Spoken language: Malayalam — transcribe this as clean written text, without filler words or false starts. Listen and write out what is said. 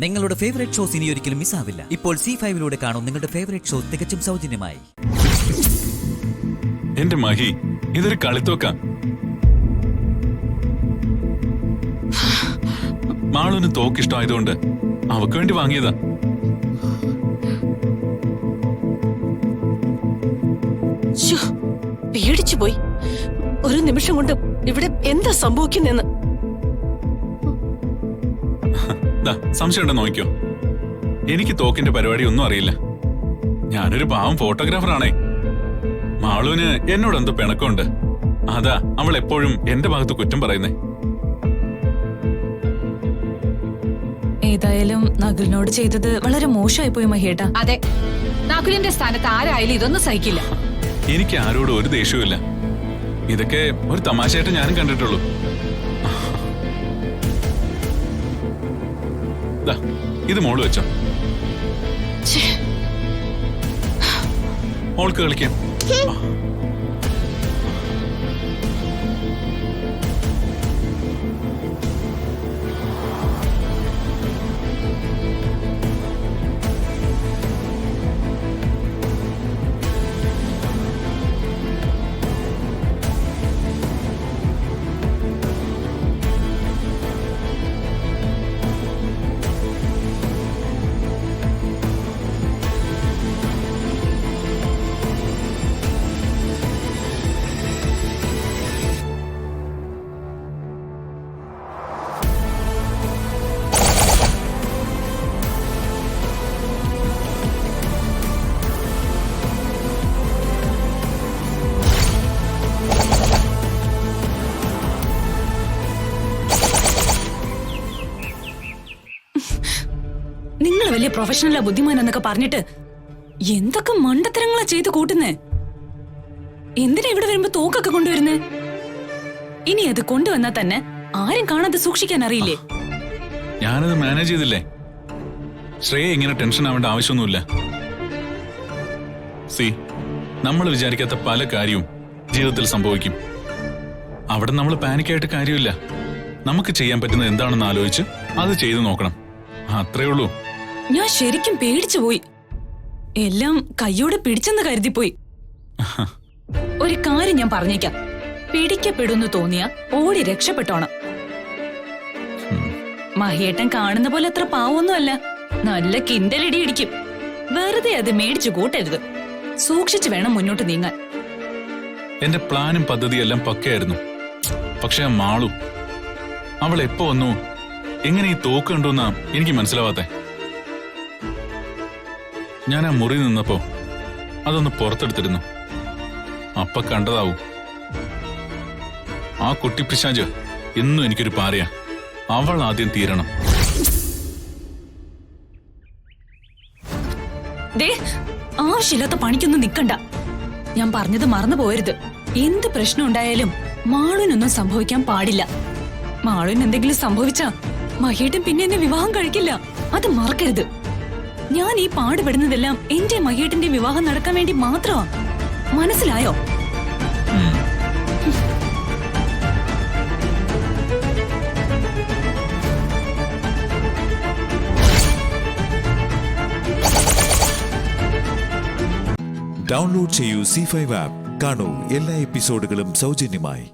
നിങ്ങളുടെ ഫേവറേറ്റ് ഷോസ് ഇനി ഒരിക്കലും മിസ്സാവില്ല. ഇപ്പോൾ C5 കാണും നിങ്ങളുടെ ഫേവറേറ്റ് ഷോ തികച്ചും സൗജന്യമായി. എന്റെ മഹി, ഇതൊരു കളിത്തോക്ക. മാളൂന് തോക്കിഷ്ടമായതുകൊണ്ട് അവക്ക് വേണ്ടി വാങ്ങിയതാ. പേടിച്ചു പോയി. ഒരു നിമിഷം കൊണ്ട് ഇവിടെ എന്താ സംഭവിക്കുന്നെന്ന്. സംശയമുണ്ടോ നോക്കിയോ? എനിക്ക് തോക്കിന്റെ പരിപാടി ഒന്നും അറിയില്ല. ഞാനൊരു പാവം ഫോട്ടോഗ്രാഫറാണേ. മാളൂന് എന്നോട് എന്തോ പിണക്കമുണ്ട്. അതാ അവൾ എപ്പോഴും എന്റെ ഭാഗത്ത് കുറ്റം പറയുന്നേ. ഏതായാലും നകുലിനോട് ചെയ്തത് വളരെ മോശമായി പോയി മഹിയേട്ടാ. അതെ, നകുലിന്റെ സ്ഥാനത്ത് ആരായാലും ഇതൊന്നും സഹിക്കില്ല. എനിക്ക് ആരോടും ഒരു ദേഷ്യവുമില്ല. ഇതൊക്കെ ഒരു തമാശയായിട്ട് ഞാനും കണ്ടിട്ടുള്ളൂ. ഇത് മോള് വെച്ചോ. മോൾക്ക് കളിക്കാം. നിങ്ങൾ വലിയ പ്രൊഫഷണലാ, ബുദ്ധിമാനെന്നൊക്കെ പറഞ്ഞിട്ട് എന്തൊക്കെ മണ്ടത്തരങ്ങളാ ചെയ്ത് കൂട്ടുന്നേ. എന്തിനാ ഇവിടെ വരുമ്പോ തോക്കൊക്കെ കൊണ്ടുവരുന്നേ? ഇനി അത് കൊണ്ടുവന്നാ തന്നെ ആരും കാണാതെ സൂക്ഷിക്കാൻ അറിയില്ലേ? ഞാനത് മാനേജ് ചെയ്തില്ലേ. ശ്രേയ ഇങ്ങനെ ടെൻഷൻ ആവേണ്ട ആവശ്യമൊന്നുമില്ല. നമ്മൾ വിചാരിക്കാത്ത പല കാര്യവും ജീവിതത്തിൽ സംഭവിക്കും. അവിടെ നമ്മൾ പാനിക്കായിട്ട് കാര്യമില്ല. നമുക്ക് ചെയ്യാൻ പറ്റുന്നത് എന്താണെന്ന് ആലോചിച്ച് അത് ചെയ്തു നോക്കണം. അത്രേ ഉള്ളൂ. ഞാൻ ശരിക്കും പേടിച്ചു പോയി. എല്ലാം കയ്യോടെ പിടിച്ചെന്ന് കരുതിപ്പോയി. ഒരു കാര്യം ഞാൻ പറഞ്ഞേക്കാം, പിടിക്കപ്പെടുന്നു തോന്നിയ ഓടി രക്ഷപ്പെട്ടോണം. മഹിയേട്ടൻ കാണുന്ന പോലെ അത്ര പാവൊന്നുമല്ല. നല്ല കിണ്ടലടി ഇടിക്കും. വെറുതെ അത് മേടിച്ചു കൂട്ടരുത്. സൂക്ഷിച്ചു വേണം മുന്നോട്ട് നീങ്ങാൻ. എന്റെ പ്ലാനും പദ്ധതിയെല്ലാം പക്കയായിരുന്നു. പക്ഷെ മാളു, അവൾ എപ്പോ വന്നു, എങ്ങനെ ഈ തോക്ക് കണ്ടുവെന്നാ എനിക്ക് മനസ്സിലാവാത്തെ. ഞാൻ ആ മുറി നിന്നപ്പോ അതൊന്ന് പുറത്തെടുത്തിരുന്നു. അപ്പ കണ്ടതാവും. ആ കുട്ടി പിശാച് എന്നും എനിക്കൊരു പാരയാ. അവൾ ആദ്യം തീരണം. ആവശ്യമില്ലാത്ത പണിക്കൊന്നും നിക്കണ്ട. ഞാൻ പറഞ്ഞത് മറന്നു പോയരുത്. എന്ത് പ്രശ്നം ഉണ്ടായാലും മാളുവിനൊന്നും സംഭവിക്കാൻ പാടില്ല. മാളുവിന് എന്തെങ്കിലും സംഭവിച്ചാ മഹിയേട്ടൻ പിന്നെ എന്നെ വിവാഹം കഴിക്കില്ല. അത് മറക്കരുത്. ഞാൻ ഈ പാടുപെടുന്നതെല്ലാം എന്റെ മഹിയേട്ടന്റെ വിവാഹം നടക്കാൻ വേണ്ടി മാത്രമാ. മനസ്സിലായോ? ഡൗൺലോഡ് ചെയ്യൂ C5 ആപ്പ്. കാണൂ എല്ലാ എപ്പിസോഡുകളും സൗജന്യമായി.